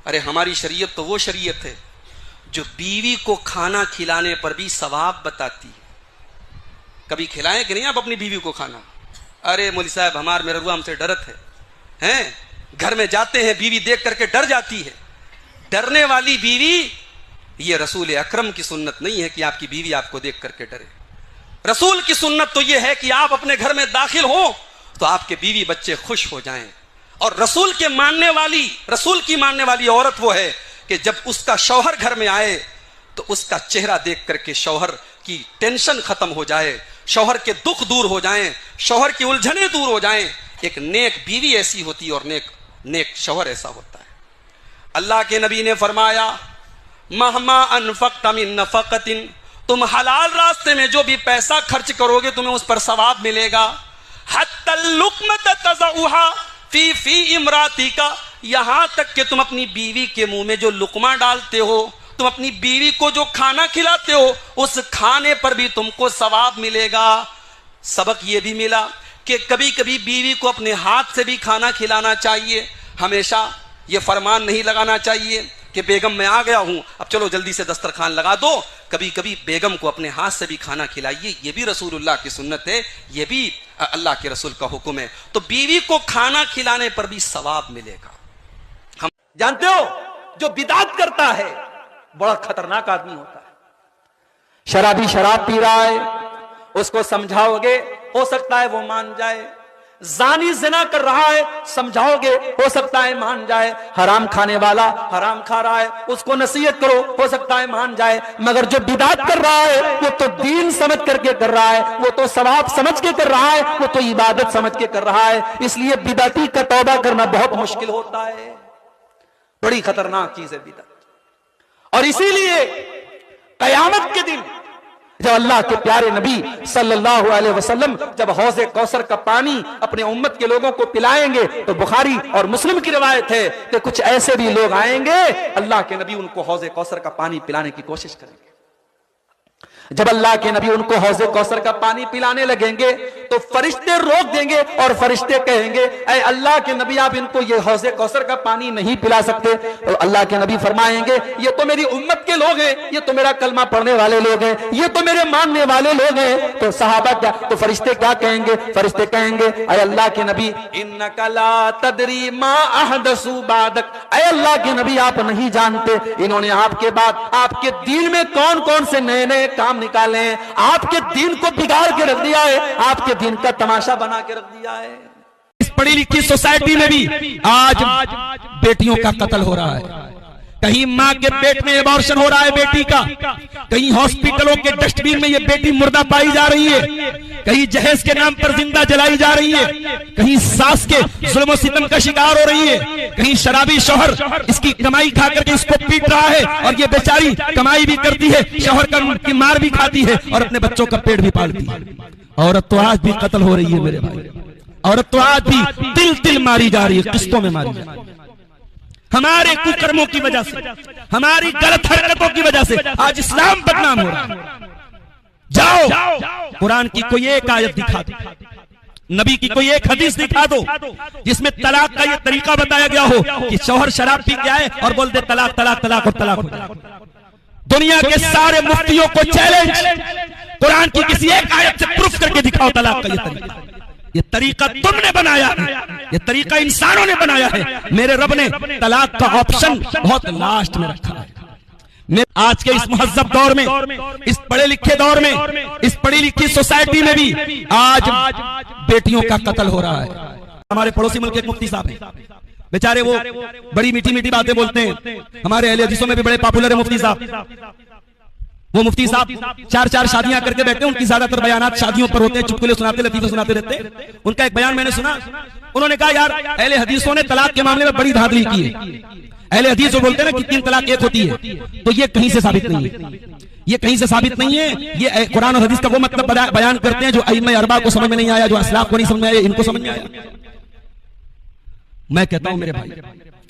ارے ہماری شریعت تو وہ شریعت ہے جو بیوی کو کھانا کھلانے پر بھی ثواب بتاتی ہے. کبھی کھلائیں کہ نہیں آپ اپنی بیوی کو کھانا؟ ارے مولوی صاحب ہمارے میرا ہم سے ڈرت ہے. گھر میں جاتے ہیں بیوی دیکھ کر کے ڈر جاتی ہے. ڈرنے والی بیوی یہ رسول اکرم کی سنت نہیں ہے کہ آپ کی بیوی آپ کو دیکھ کر کے ڈرے. رسول کی سنت تو یہ ہے کہ آپ اپنے گھر میں داخل ہوں تو آپ کے بیوی بچے خوش ہو جائیں. اور رسول کی ماننے والی عورت وہ ہے کہ جب اس کا شوہر گھر میں آئے تو اس کا چہرہ دیکھ کر کے شوہر کی ٹینشن ختم ہو جائے, شوہر کے دکھ دور ہو جائیں, شوہر کی الجھنیں دور ہو جائیں. ایک نیک بیوی ایسی ہوتی ہے اور نیک شوہر ایسا ہوتا ہے. اللہ کے نبی نے فرمایا مہما انفقت من نفقت, تم حلال راستے میں جو بھی پیسہ خرچ کرو گے تمہیں اس پر ثواب ملے گا. حتی اللقمۃ تضعها فی امراتک, یہاں تک کہ تم اپنی بیوی کے منہ میں جو لقمہ ڈالتے ہو, تم اپنی بیوی کو جو کھانا کھلاتے ہو, اس کھانے پر بھی تم کو ثواب ملے گا. سبق یہ بھی ملا کہ کبھی کبھی بیوی کو اپنے ہاتھ سے بھی کھانا کھلانا چاہیے. ہمیشہ یہ فرمان نہیں لگانا چاہیے کہ بیگم میں آ گیا ہوں اب چلو جلدی سے دسترخوان لگا دو. کبھی کبھی بیگم کو اپنے ہاتھ سے بھی کھانا کھلائیے. یہ بھی رسول اللہ کی سنت ہے, یہ بھی اللہ کے رسول کا حکم ہے. تو بیوی کو کھانا کھلانے پر بھی ثواب ملے گا. ہم جانتے ہو جو بدعت کرتا ہے بڑا خطرناک آدمی ہوتا ہے. شرابی شراب پی رہا ہے, اس کو سمجھاؤ گے ہو سکتا ہے وہ مان جائے. زانی زنا کر رہا ہے سمجھاؤ گے ہو سکتا ہے مان جائے. حرام کھانے والا حرام کھا رہا ہے اس کو نصیحت کرو ہو سکتا ہے مان جائے. مگر جو بدعت کر رہا ہے وہ تو دین سمجھ کر کے کر رہا ہے, وہ تو ثواب سمجھ کے کر رہا ہے, وہ تو عبادت سمجھ کے کر رہا ہے. اس لیے بدعتی کا توبہ کرنا بہت مشکل ہوتا ہے. بڑی خطرناک چیز ہے بدعت. اور اسی لیے قیامت کے دن جب اللہ کے پیارے نبی صلی اللہ علیہ وسلم جب حوض کوثر کا پانی اپنے امت کے لوگوں کو پلائیں گے تو بخاری اور مسلم کی روایت ہے کہ کچھ ایسے بھی لوگ آئیں گے اللہ کے نبی ان کو حوض کوثر کا پانی پلانے کی کوشش کریں گے. جب اللہ کے نبی ان کو حوض کوثر کا پانی پلانے لگیں گے تو فرشتے روک دیں گے اور فرشتے کہیں گے اے اللہ کے نبی آپ ان کو یہ حوض کوثر کا پانی نہیں پلا سکتے. اور اللہ کے نبی فرمائیں گے یہ تو میری امت کے لوگ ہیں, یہ تو میرا کلمہ پڑھنے والے لوگ ہیں, یہ تو میرے ماننے والے لوگ ہیں. تو صحابہ کیا, تو فرشتے کیا کہیں گے؟ فرشتے کہیں گے اے اللہ کے نبی انک لا تدری ما احدثوا بعدک, اے اللہ کے نبی آپ نہیں جانتے انہوں نے آپ کے بعد آپ کے دین میں کون کون سے نئے نئے کام نکالے ہیں, آپ کے دین کو بگاڑ کے رکھ دیا ہے, آپ کے دین کا تماشا بنا کے رکھ دیا ہے. اس پڑھی لکھی سوسائٹی میں بھی آج بیٹیوں کا قتل ہو رہا ہے. کہیں ماں کے پیٹ میں ابارشن ہو رہا ہے بیٹی کا, کہیں ہاسپٹلوں کے ڈسٹ بین میں یہ بیٹی مردہ پائی جا رہی ہے, کہیں جہیز کے نام پر زندہ جلائی جا رہی ہے, کہیں ساس کے ظلم و ستم کا شکار ہو رہی ہے, کہیں شرابی شوہر اس کی کمائی کھا کر کے اس کو پیٹ رہا ہے اور یہ بیچاری کمائی بھی کرتی ہے, شوہر کی مار بھی کھاتی ہے اور اپنے بچوں کا پیٹ بھی پالتی ہے. عورت تو آج بھی قتل ہو رہی ہے میرے بھائی, عورت تو آج بھی تل تل ماری جا رہی ہے, قسطوں میں ماری جا رہی ہے. ہمارے ککرموں کی وجہ سے, ہماری غلط حرکتوں کی وجہ سے آج اسلام بدنام ہو رہا ہے. جاؤ قرآن کی کوئی ایک آیت دکھا دو, نبی کی کوئی ایک حدیث دکھا دو جس میں طلاق کا یہ طریقہ بتایا گیا ہو کہ شوہر شراب پی کے آئے اور بول دے طلاق طلاق طلاق اور طلاق ہو جائے. دنیا کے سارے مفتیوں کو چیلنج, قرآن کی کسی ایک آیت سے پروف کر کے دکھاؤ طلاق کا یہ طریقہ. یہ طریقہ تم نے بنایا ہے, یہ طریقہ انسانوں نے بنایا ہے. میرے رب نے طلاق کا آپشن بہت لاسٹ میں رکھا ہے. آج کے اس مہذب دور میں, اس پڑھے لکھے دور میں, اس پڑھی لکھی سوسائٹی میں بھی آج بیٹیوں کا قتل ہو رہا ہے. ہمارے پڑوسی ملک ایک مفتی صاحب ہیں, بیچارے وہ بڑی میٹھی میٹھی باتیں بولتے ہیں. ہمارے اہل حدیثوں میں بھی بڑے پاپولر ہیں مفتی صاحب. وہ مفتی صاحب چار چار شادیاں کر کے بیٹھتے ہیں, ان کی زیادہ تر بیانات شادیوں پر ہوتے ہیں, چٹکلے سناتے لطیفے سناتے رہتے ہیں. ان کا ایک بیان میں نے سنا, انہوں نے کہا یار اہل حدیثوں نے طلاق کے معاملے میں بڑی دھاندلی کی ہے. اہل حدیث جو بولتے ہیں نا کہ 3 طلاق ایک ہوتی ہے, تو یہ کہیں سے ثابت نہیں ہے, یہ کہیں سے ثابت نہیں ہے. یہ قرآن اور حدیث کا وہ مطلب بیان کرتے ہیں جو ائمہ اربعہ کو سمجھ میں نہیں آیا, جو اسلاف کو نہیں سمجھ میں آیا, ان کو سمجھ میں آیا. میں کہتا ہوں میرے بھائی